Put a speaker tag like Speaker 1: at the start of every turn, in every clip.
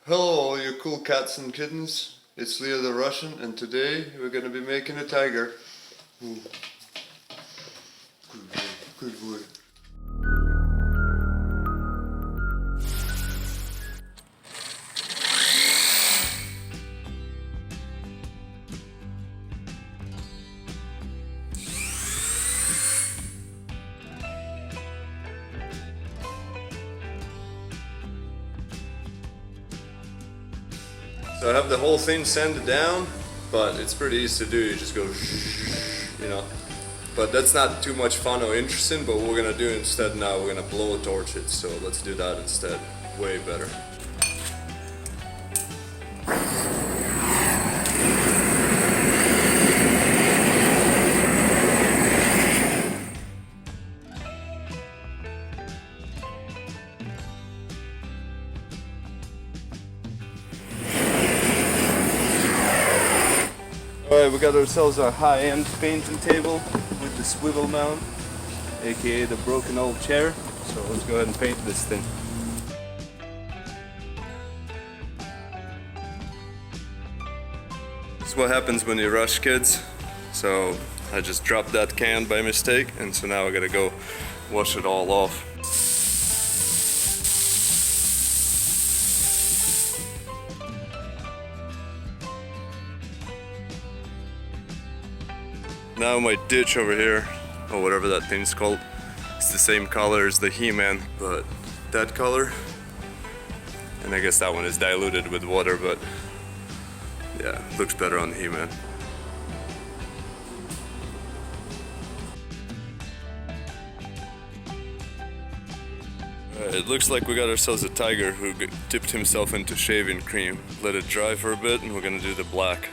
Speaker 1: Hello all you cool cats and kittens, it's Leo the Russian, and today we're gonna be making a tiger. Ooh. Good boy, good boy. So I have the whole thing sanded down, but it's pretty easy to do. You just go, you know. But that's not too much fun or interesting. But what we're gonna do instead now, we're gonna blow a torch it. So let's do that instead. Way better. Alright, we got ourselves a high-end painting table with the swivel mount, aka the broken old chair. So let's go ahead and paint this thing. This is what happens when you rush, kids. So I just dropped that can by mistake, and so now I gotta go wash it all off. Now my ditch over here, or whatever that thing's called, it's the same color as the He-Man, but that color. And I guess that one is diluted with water, but yeah, looks better on the He-Man. It looks like we got ourselves a tiger who dipped himself into shaving cream. Let it dry for a bit and we're gonna do the black.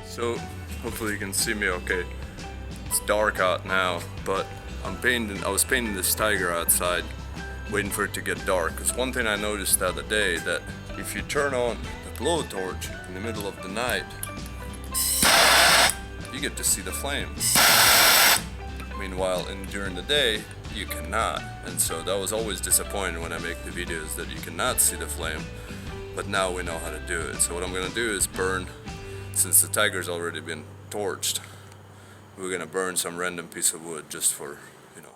Speaker 1: So hopefully you can see me okay. It's dark out now, but I was painting this tiger outside, waiting for it to get dark. Because one thing I noticed the other day, that if you turn on the blowtorch in the middle of the night, you get to see the flame. Meanwhile, during the day, you cannot. And so that was always disappointing when I make the videos, that you cannot see the flame. But now we know how to do it. So what I'm gonna do is burn. Since the tiger's already been torched, we're gonna burn some random piece of wood just for, you know.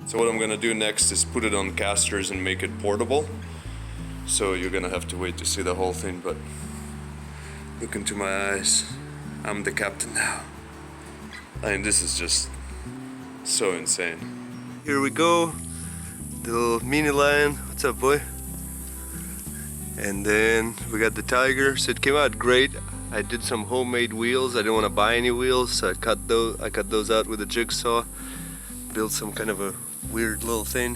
Speaker 1: So what I'm gonna do next is put it on casters and make it portable. So you're gonna have to wait to see the whole thing, but look into my eyes. I'm the captain now. I mean, this is just so insane. Here we go, the little mini lion. What's up, boy? And then we got the tiger. So it came out great. I did some homemade wheels. I didn't want to buy any wheels, so I cut those out with a jigsaw. Built some kind of a weird little thing.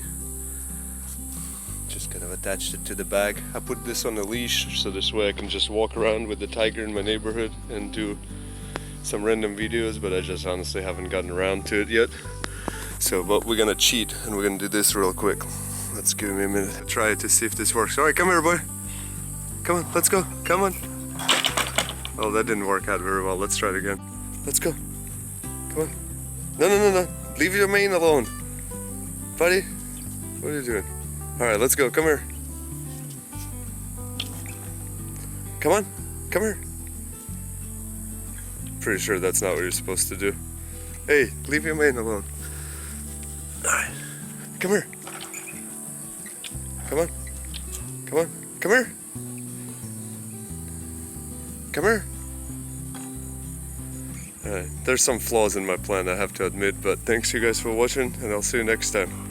Speaker 1: Just kind of attached it to the bag. I put this on a leash, so this way I can just walk around with the tiger in my neighborhood and do some random videos, but I just honestly haven't gotten around to it yet. So, but we're gonna cheat and we're gonna do this real quick. Let's give me a minute to try it to see if this works. All right, come here, boy. Come on, let's go. Come on. Oh, that didn't work out very well. Let's try it again. Let's go. Come on. No. Leave your mane alone. Buddy, what are you doing? All right, let's go, come here. Come on, come here. Pretty sure that's not what you're supposed to do. Hey, leave your mane alone. All right, come here. Come on, come on, come here. Come here. Alright, there's some flaws in my plan, I have to admit, but thanks you guys for watching, and I'll see you next time.